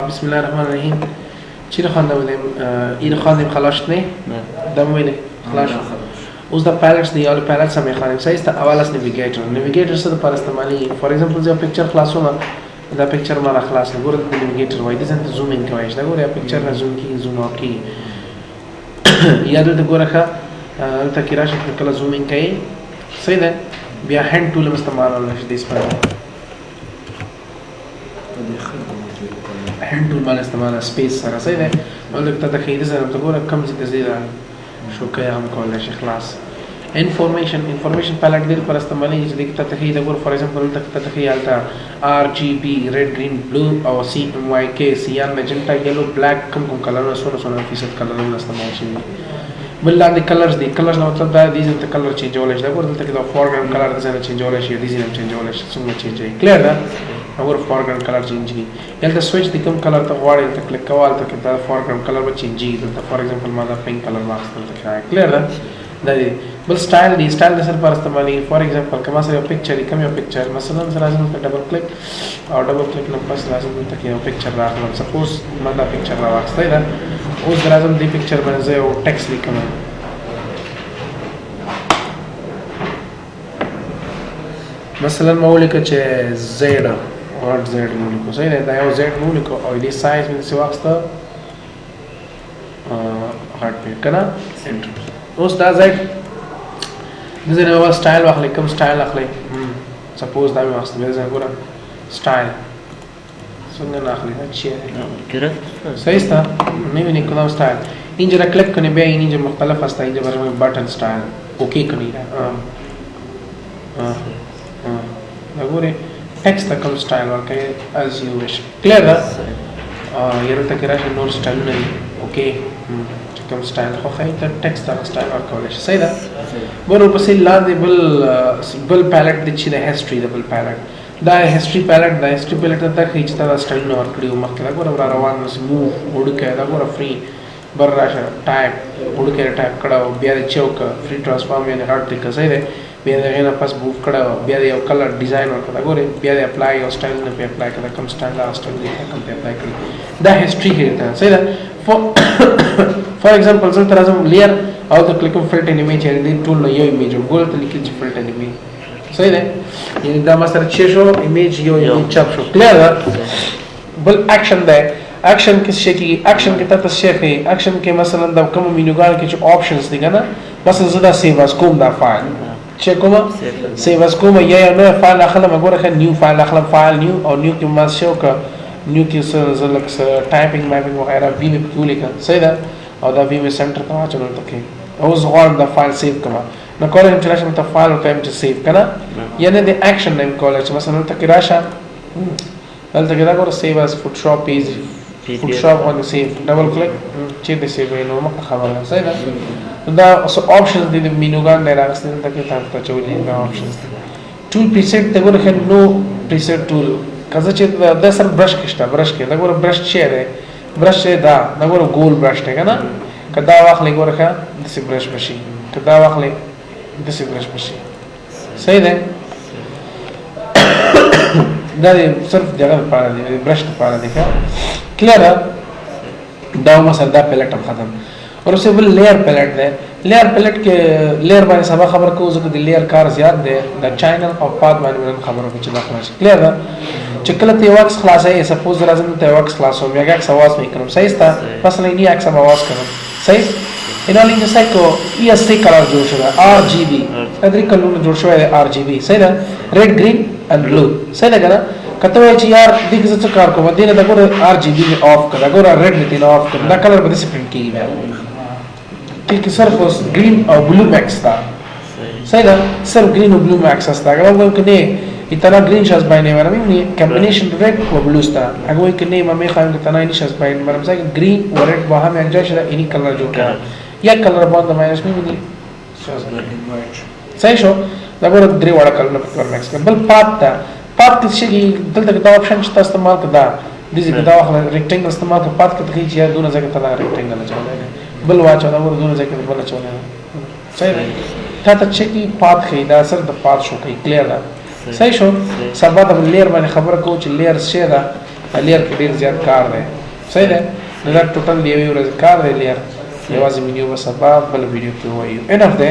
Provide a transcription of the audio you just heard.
بسم الله الرحمن الرحیم چی رو خواندم این خواندیم خلاص نه دم ویله خلاص اوس د پایلټس دی اول پایلټس هم خواندیم صحیح است اول اس نیویګیټر څه د پر استعمالي فور ایگزامپل زه پکچر خلاصوم دا پکچر ما خلاص نه ګور د نیویګیټر وای د زنت زومینګ کوي دا ګور پکچر نه زوم کی زوم او کی یاد د ګوره ښه ته کی راشه کله زومینګ کوي صحیح ده بیا هاند ټول استعمال ولر شي د اسپانیا هاند ټول باندې استعمال سپیس سره صحیح ده ولکه ته خیره سره ته ګوره کم څه تزیدا شو کوي هم کولای شي خلاص انفارمیشن پالټ دې پر استعمالي چې دې ته خیره ګور فور ایگزامپل ته خیالتا RGB ریډ گرین بلو او CMYK سیان مجنټا یلو بلیک کوم کلر 16% کلرونه استعمال شي بل لاندې کلرز نو مطلب دا دي چې کلر چینجول شي دا ګور دلته کې دا فورګراوند کلر د څنګه چینجول شي دي زینم چینجول شي څنګه چینج کلیئر ده اور فورګراوند کلر چینج کی یلته سوئچ د کوم کلر ته غواړي ته کلیک کوال ته دا فورګراوند کلر به چینج کی دلته فور ایگزامپل ما دا پینک کلر واخستل ته ښه کلیئر ده دا دی بل سټایل د سر پر استعمالي فور ایگزامپل کما سره پکچر کوم یو پکچر مثلا سره لازم ته ډبل کلیک او ډبل کلیک نه پس لازم ته یو پکچر راغلم سپوز ما دا پکچر راوخسته ده اوس لازم دې پکچر باندې یو ټیکس لیکم مثلا مولیکه چې زیډ اور زیډ مولیکو صحیح ده دا یو زیډ مولیکو او دې سایز مې څه واخسته هارت پیټ کنا اوس دا زیډ دغه نو سټایل واخلې کوم سټایل اخلې سپوز دا مې واخسته مې زه ګورم سټایل څنګه نه اخلې دا چې کړه صحیح است نه ویني کوم سټایل اینجا کلیک کنه بیا اینجا مختلف است اینجا برای بٹن سټایل اوکی کنی نګوري ټیکسټ کوم سټایل ورکړي as you wish clear ده یره ته راشه نور سټایل نه اوکي چې کوم سټایل خو خای ته ټیکسټ دا سټایل ورکول شي صحیح ده ورو پسې لاندې بل پالټ د چې د هیستوري د بل پالټ دا هیستوري پالټ ته خې چې دا سټایل نو ورکړي مخکې دا ګور روان نس موو وډکه دا ګور فری بر راشه ټایپ وډکه ټایپ کړه بیا د چوک فری ټرانسفارم یې هارت ټیک صحیح ده بیا دغه نه پس موو کړه بیا یو کلر ډیزاین ورکړه ګوره بیا د اپلای او سټایل نه په اپلای کړه کوم سټایل لا سټایل دې کوم په اپلای کړه دا هیستوري هیته صحیح ده فور ایگزامپل زه تر ازم لیر او ته کلیک فلټ ان ایمیج دې ټول نو یو ایمیج ګول ته لیکل چې فلټ ان ایمیج صحیح ده یعنی دا مستر چې شو ایمیج یو ایمیج چاپ شو کلیئر ده بل اکشن ده اکشن کې شي کې اکشن کې تاسو شي کې اکشن کې مثلا دا کوم مینوګان کې چې آپشنز دي کنه مثلا زدا سیو اس کوم دا فایل چې کومه سیو اس کومه یا نو فایل اخلم وګوره نیو فایل اخلم فایل نیو او نیو کې ما شو کا نیو کې زلک ټایپینګ ماپینګ وغیرہ وی می په لیکه صحیح ده او دا وی می سنټر ته واچول ته او زه غواړم دا فایل سیو کړم نو کولای شم چې راشم ته فایل او ټایم چې سیو کړه یعنی د اکشن نیم کولای چې مثلا ته کې راشه دلته کې دا ګوره سیو اس فوټوشاپ پیج فوټوشاپ باندې سیو ډبل کلیک چې د سیو نو مخه خبره صحیح ده دا اوس آپشنز دي د مینوګان نه راغستل ته کې تاسو چولې دا آپشنز ټول پریسیټ ته ګوره نو پریسیټ ټول کزه چې د سر برش کېشته برش کې دا ګوره برش چې ده برش دا ګوره ګول برش ته کنه کدا واخلې ګوره د سی برش بشي کدا واخلې د سی برش بشي صحیح ده دا صرف دغه لپاره دی برش لپاره دی کلیئر دا مثلا دا پلیټ ختم اور اسے بل لیئر پلیٹ ده لیئر پلیٹ کې لیئر باندې سبا خبر کو زکه د لیئر کار زیات ده د چینل او پاد باندې خبرو کې چلا خلاص کلیئر ده چې کله ته واکس خلاصې سپوز لازم ته واکس خلاصو میګه اکس आवाज مې کړم صحیح است پس نه نه اکس आवाज کړم صحیح انالینګ سایکو ای اس ټی کلر جوړ شوی RGB ادري کلر جوړ شوی RGB صحیح ده ریډ گرین اند بلو صحیح ده کنه کته وای چې یار دغه څه کار کوم دینه دا ګور RGB اف کړه ګور ریډ دې نه اف کړه دا کلر به سپرینټ کیږي بیا कि सिर्फ ग्रीन और ब्लू मैक्स था सही ना सिर्फ ग्रीन और ब्लू मैक्स था अगर वो कि नहीं इतना ग्रीन शर्ट्स बायने वाला में कॉम्बिनेशन रेड और ब्लू था अगर वो कि नहीं मम्मी खाएं कि तना इन्हीं शर्ट्स बायने वाला में ग्रीन और रेड वहाँ में एंजॉय शरा इन्हीं कलर जो क्या या कलर बहुत माइनस में भी सही शो लगभग ग्रे वाला कलर मैक्स का बल पात किसी की दिल तक दा ऑप्शन था इस्तेमाल करता दिस का दा रेक्टेंगल इस्तेमाल कर पात करते ही या दोनों जगह तना रेक्टेंगल चला بل واچو دا ور دونه ځکه بل چونه صحیح تا ته چې کی پات خې دا اثر د پات شو کوي کلیر ده صحیح شو سبا د لیر باندې خبره کو چې لیر شه دا لیر کې ډیر زیات کار دی صحیح ده نو دا ټوټل دی یو ورځ کار دی لیر یوازې ویډیو به سبا بل ویډیو کې وایو انف ده